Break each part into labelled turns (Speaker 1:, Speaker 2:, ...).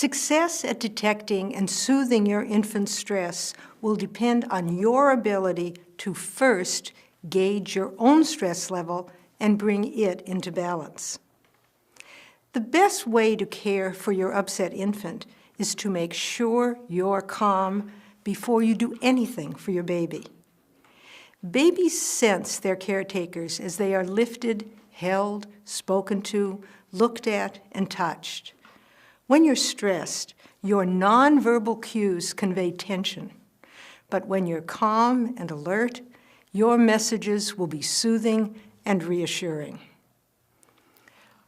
Speaker 1: Success at detecting and soothing your infant's stress will depend on your ability to first gauge your own stress level and bring it into balance. The best way to care for your upset infant is to make sure you're calm before you do anything for your baby. Babies sense their caretakers as they are lifted, held, spoken to, looked at, and touched. When you're stressed, your nonverbal cues convey tension. But when you're calm and alert, your messages will be soothing and reassuring.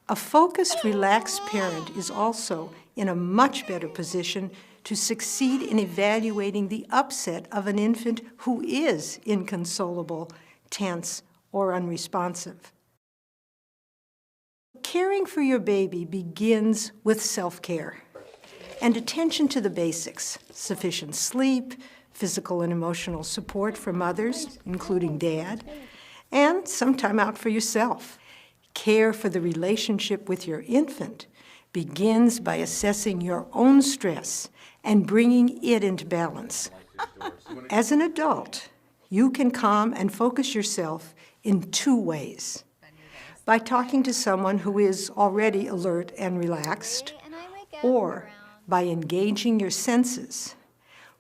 Speaker 1: A focused, relaxed parent is also in a much better position to succeed in evaluating the upset of an infant who is inconsolable, tense, or unresponsive. Caring for your baby begins with self-care and attention to the basics: sufficient sleep, physical and emotional support from others, including dad, and some time out for yourself. Care for the relationship with your infant begins by assessing your own stress and bringing it into balance. As an adult, you can calm and focus yourself in two ways: by talking to someone who is already alert and relaxed, or by engaging your senses.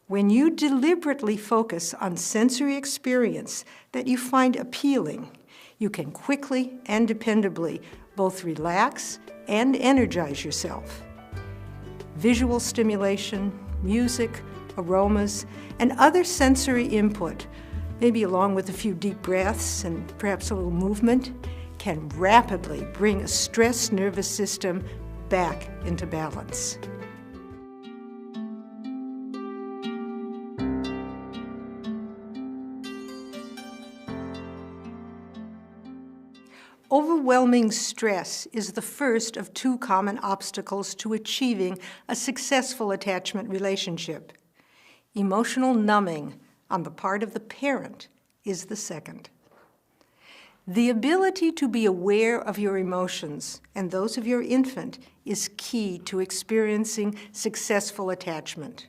Speaker 1: When you deliberately focus on sensory experience that you find appealing, you can quickly and dependably both relax and energize yourself. Visual stimulation, music, aromas, and other sensory input, maybe along with a few deep breaths and perhaps a little movement, can rapidly bring a stressed nervous system back into balance. Overwhelming stress is the first of two common obstacles to achieving a successful attachment relationship. Emotional numbing on the part of the parent is the second. The ability to be aware of your emotions and those of your infant is key to experiencing successful attachment.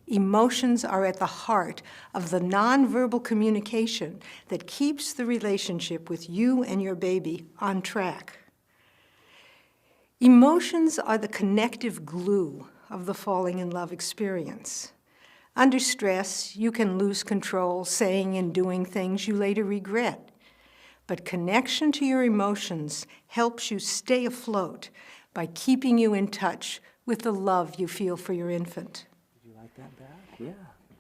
Speaker 1: Emotions are at the heart of the nonverbal communication that keeps the relationship with you and your baby on track. Emotions are the connective glue of the falling in love experience. Under stress, you can lose control, saying and doing things you later regret. But connection to your emotions helps you stay afloat by keeping you in touch with the love you feel for your infant. Yeah.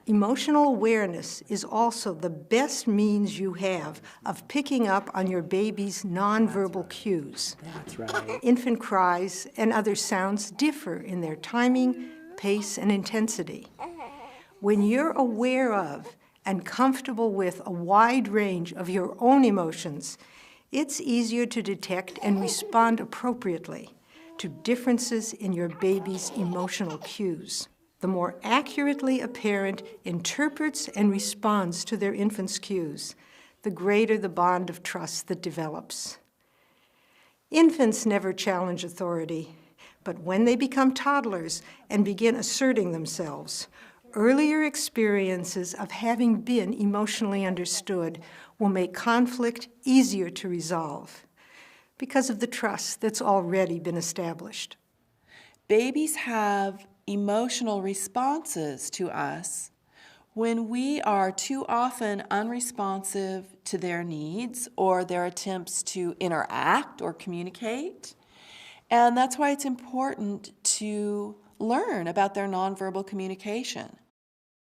Speaker 1: Emotional awareness is also the best means you have of picking up on your baby's nonverbal cues.
Speaker 2: That's right.
Speaker 1: Infant cries and other sounds differ in their timing, pace, and intensity. When you're aware of and comfortable with a wide range of your own emotions, it's easier to detect and respond appropriately to differences in your baby's emotional cues. The more accurately a parent interprets and responds to their infant's cues, the greater the bond of trust that develops. Infants never challenge authority, but when they become toddlers and begin asserting themselves, earlier experiences of having been emotionally understood will make conflict easier to resolve because of the trust that's already been established.
Speaker 2: Babies have emotional responses to us when we are too often unresponsive to their needs or their attempts to interact or communicate. And that's why it's important to learn about their nonverbal communication.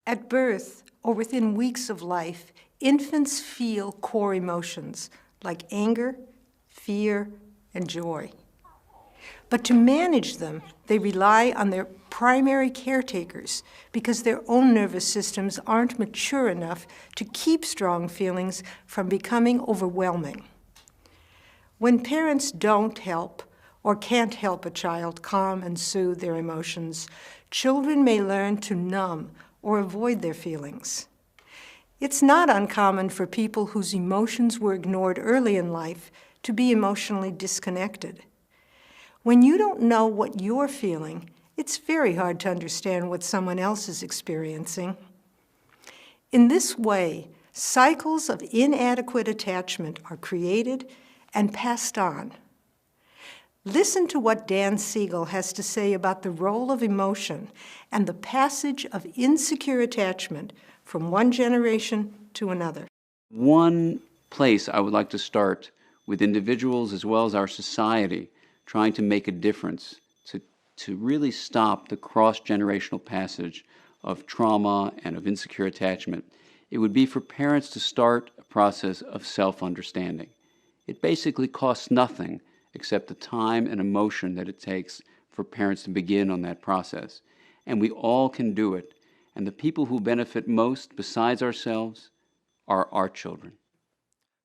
Speaker 1: At birth, or within weeks of life, infants feel core emotions like anger, fear, and joy. But to manage them, they rely on their primary caretakers because their own nervous systems aren't mature enough to keep strong feelings from becoming overwhelming. When parents don't help or can't help a child calm and soothe their emotions, children may learn to numb or avoid their feelings. It's not uncommon for people whose emotions were ignored early in life to be emotionally disconnected. When you don't know what you're feeling It's very hard to understand what someone else is experiencing. In this way, cycles of inadequate attachment are created and passed on. Listen to what Dan Siegel has to say about the role of emotion and the passage of insecure attachment from one generation to another.
Speaker 3: One place I would like to start with individuals as well as our society trying to make a difference to really stop the cross-generational passage of trauma and of insecure attachment, it would be for parents to start a process of self-understanding. It basically costs nothing except the time and emotion that it takes for parents to begin on that process. And we all can do it. And the people who benefit most, besides ourselves, are our children.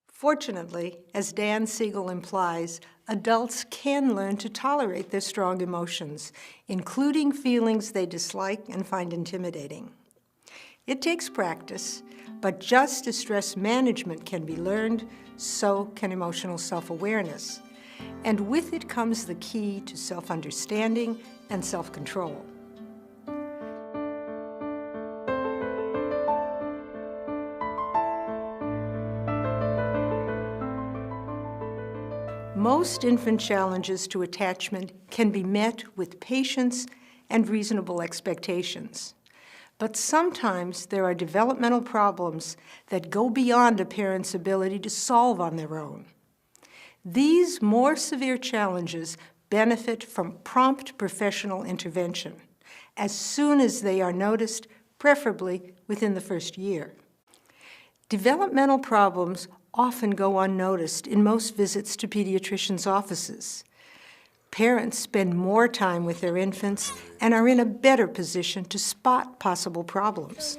Speaker 1: Fortunately, as Dan Siegel implies, adults can learn to tolerate their strong emotions, including feelings they dislike and find intimidating. It takes practice, but just as stress management can be learned, so can emotional self-awareness. And with it comes the key to self-understanding and self-control. Most infant challenges to attachment can be met with patience and reasonable expectations. But sometimes there are developmental problems that go beyond a parent's ability to solve on their own. These more severe challenges benefit from prompt professional intervention as soon as they are noticed, preferably within the first year. Developmental problems often go unnoticed in most visits to pediatricians' offices. Parents spend more time with their infants and are in a better position to spot possible problems.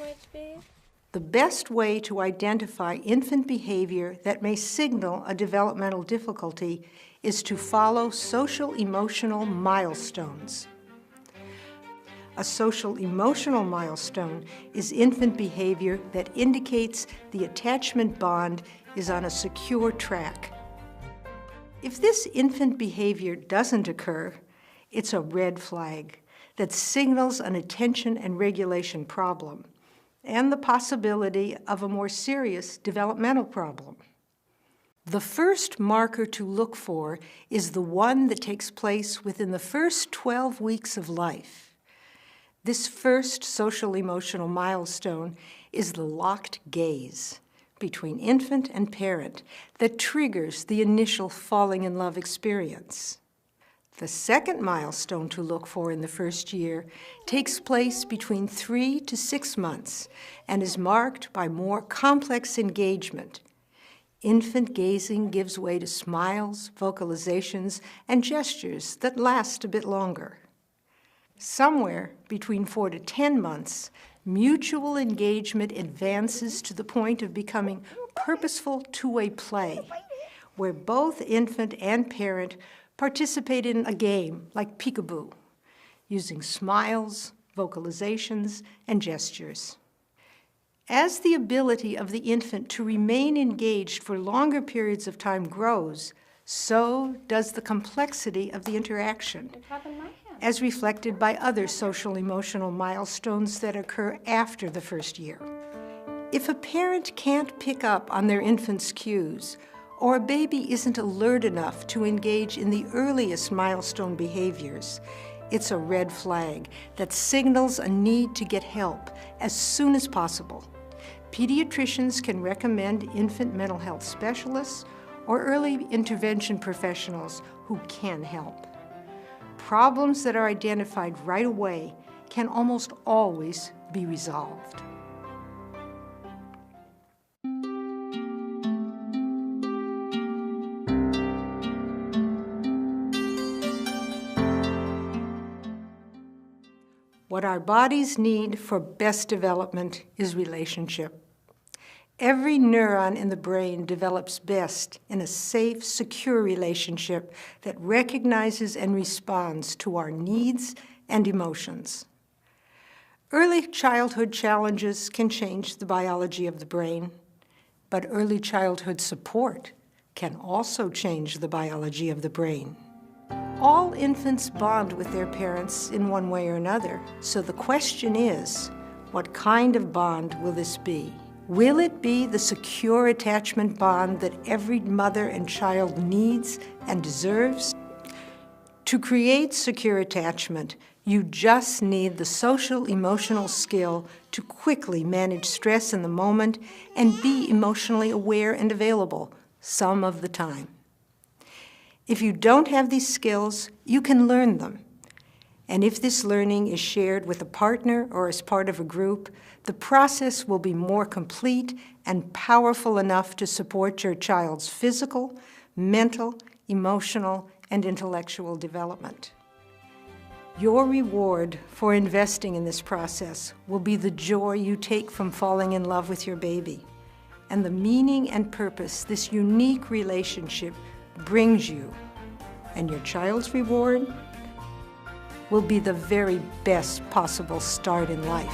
Speaker 1: The best way to identify infant behavior that may signal a developmental difficulty is to follow social-emotional milestones. A social-emotional milestone is infant behavior that indicates the attachment bond is on a secure track. If this infant behavior doesn't occur, it's a red flag that signals an attention and regulation problem and the possibility of a more serious developmental problem. The first marker to look for is the one that takes place within the first 12 weeks of life. This first social-emotional milestone is the locked gaze between infant and parent that triggers the initial falling in love experience. The second milestone to look for in the first year takes place between 3 to 6 months and is marked by more complex engagement. Infant gazing gives way to smiles, vocalizations, and gestures that last a bit longer. Somewhere between 4 to 10 months, mutual engagement advances to the point of becoming purposeful two-way play, where both infant and parent participate in a game like peekaboo, using smiles, vocalizations, and gestures. As the ability of the infant to remain engaged for longer periods of time grows, so does the complexity of the interaction, as reflected by other social-emotional milestones that occur after the first year. If a parent can't pick up on their infant's cues, or a baby isn't alert enough to engage in the earliest milestone behaviors, it's a red flag that signals a need to get help as soon as possible. Pediatricians can recommend infant mental health specialists or early intervention professionals who can help. Problems that are identified right away can almost always be resolved. What our bodies need for best development is relationship. Every neuron in the brain develops best in a safe, secure relationship that recognizes and responds to our needs and emotions. Early childhood challenges can change the biology of the brain, but early childhood support can also change the biology of the brain. All infants bond with their parents in one way or another, so the question is, what kind of bond will this be? Will it be the secure attachment bond that every mother and child needs and deserves? To create secure attachment, you just need the social-emotional skill to quickly manage stress in the moment and be emotionally aware and available some of the time. If you don't have these skills, you can learn them. And if this learning is shared with a partner or as part of a group, the process will be more complete and powerful enough to support your child's physical, mental, emotional, and intellectual development. Your reward for investing in this process will be the joy you take from falling in love with your baby, and the meaning and purpose this unique relationship brings you. And your child's reward will be the very best possible start in life.